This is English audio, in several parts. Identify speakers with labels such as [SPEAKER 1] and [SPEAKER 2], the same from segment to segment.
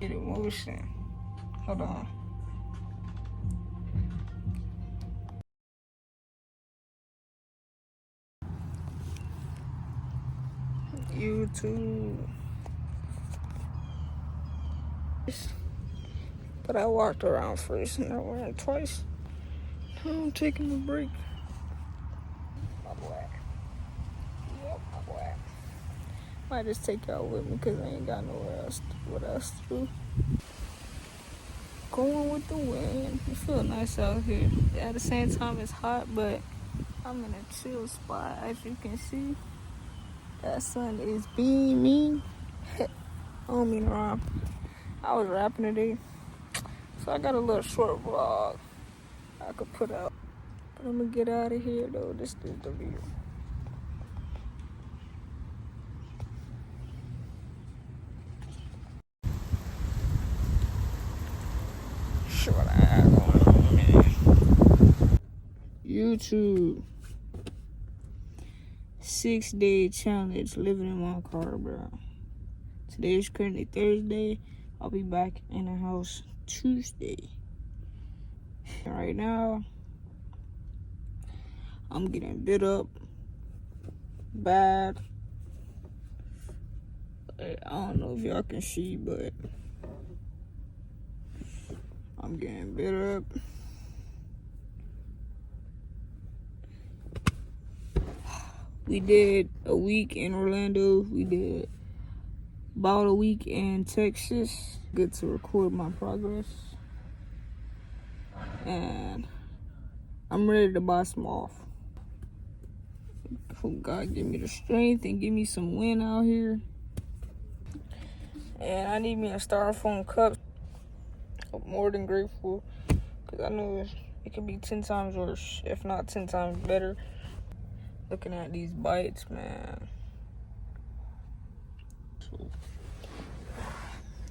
[SPEAKER 1] Get emotion. Hold on. YouTube. But I walked around first and I went twice. I'm taking a break. My boy. Yep, my boy. Might just take y'all with me because I ain't got nowhere else. What else to do? Going with the wind. It feels nice out here. At the same time, it's hot, but I'm in a chill spot. As you can see, that sun is beaming. I don't mean to rhyme. I was rapping today, so I got a little short vlog I could put out. But I'm gonna get out of here though. This is the view. What I got going on, man. YouTube. 6-day challenge living in my car, bro. Today is currently Thursday. I'll be back in the house Tuesday. Right now, I'm getting bit up bad. I don't know if y'all can see, but I'm getting bit up. We did a week in Orlando. We did about a week in Texas. Good to record my progress. And I'm ready to buy some off. Hope God give me the strength and give me some win out here. And I need me a styrofoam cup. I'm more than grateful. Because I know it could be 10 times worse, if not 10 times better. Looking at these bites, man. So,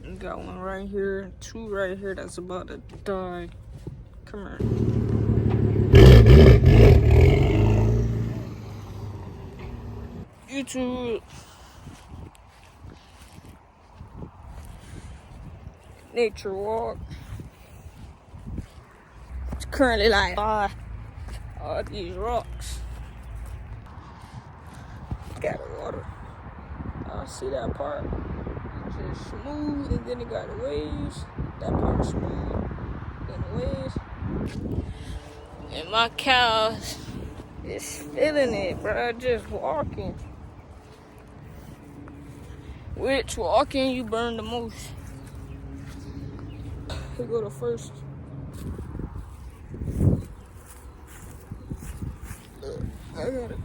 [SPEAKER 1] you got one right here, 2 right here that's about to die. Come here. YouTube. Nature walk. It's currently like all these rocks. Got the water. I see that part. It's just smooth, and then it got the waves. That part is smooth, then the waves. And my cows is feeling it, bro. Just walking. Which walking you burn the most? Here go the first. I gotta go.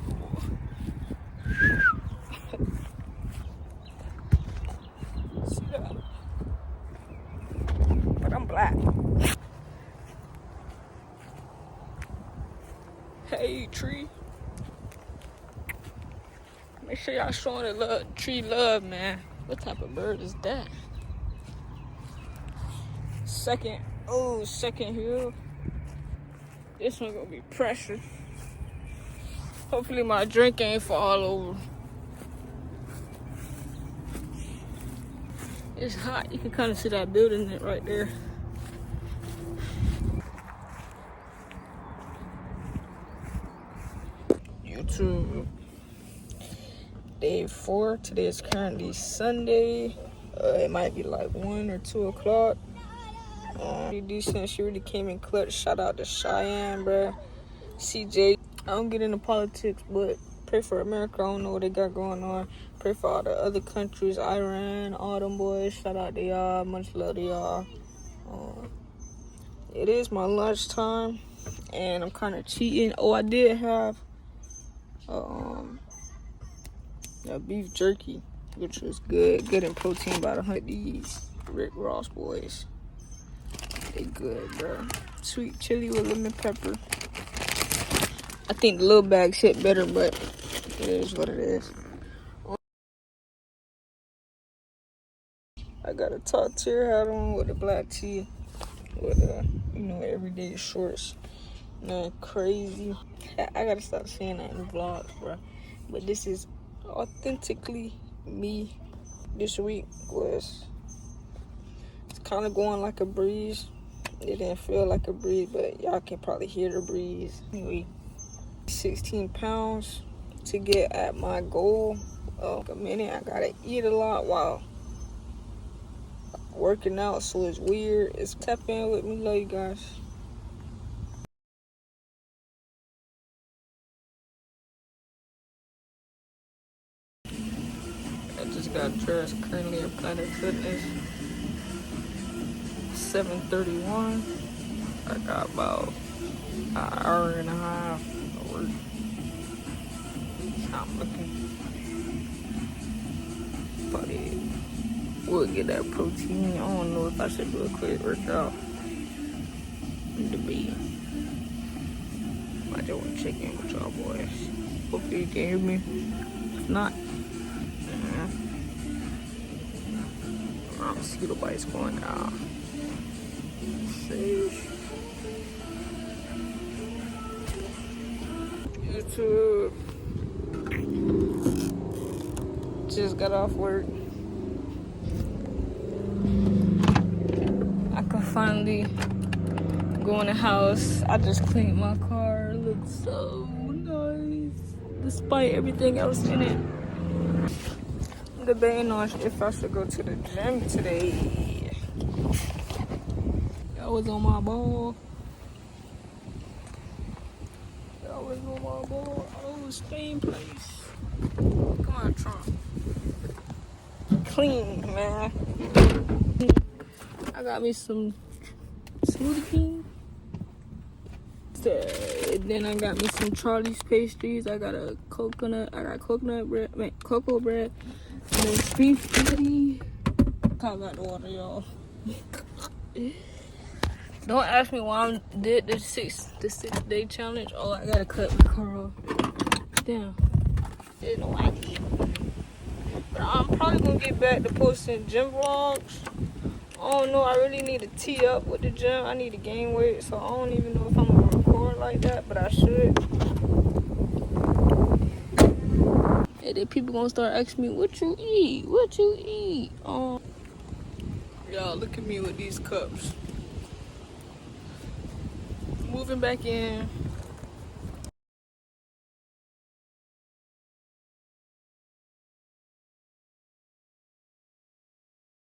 [SPEAKER 1] See that? But I'm black. Hey, tree. Make sure y'all showing the love, tree love, man. What type of bird is that? Second hill. This one gonna be pressure. Hopefully my drink ain't fall over. It's hot. You can kind of see that building right there. YouTube. Day 4. Today is currently Sunday. It might be like 1 or 2 o'clock. Pretty decent. She really came in clutch. Shout out to Cheyenne, bruh. CJ. I don't get into politics, but pray for America. I don't know what they got going on. Pray for all the other countries. Iran, all them boys. Shout out to y'all. Much love to y'all. It is my lunchtime, and I'm kind of cheating. Oh, I did have beef jerky, which was good in protein, about 100. These Rick Ross boys, they good, bro. Sweet chili with lemon pepper. I think the little bags hit better, but it is what it is. I got a top tier hat on with a black tee, with everyday shorts. Man, crazy. I gotta stop saying that in the vlogs, bro. But this is authentically me. This week was kind of going like a breeze. It didn't feel like a breeze, but y'all can probably hear the breeze. Anyway, 16 pounds to get at my goal of a minute. I gotta eat a lot while working out, so it's weird. It's tap in with me. Love you guys. I just got dressed. Currently at Planet Fitness. 7:31. I got about an hour and a half of work. I'm looking. Probably will get that protein. I don't know if I should do a quick workout. Debate. I just want to check in with y'all boys. Hopefully you can hear me. If not, mosquito bites going down. Sage. YouTube. Just got off work. I can finally go in the house. I just cleaned my car. It looks so nice, despite everything else in it. I'm debating on if I should go to the gym today. I was on my ball. Oh, Spain place. Come on, Trump. Clean, man. I got me some Smoothie King. Then I got me some Charlie's pastries. I got coconut bread, cocoa bread, and then beef patty. I got the water, y'all. Don't ask me why I did the 6-day challenge. Oh, I gotta cut my car off. Damn. Didn't know why I did. But I'm probably gonna get back to posting gym vlogs. I don't know, I really need to tee up with the gym. I need to gain weight, so I don't even know if I'm gonna record like that, but I should. And then people gonna start asking me, what you eat? What you eat? Y'all, look at me with these cups. Moving back in.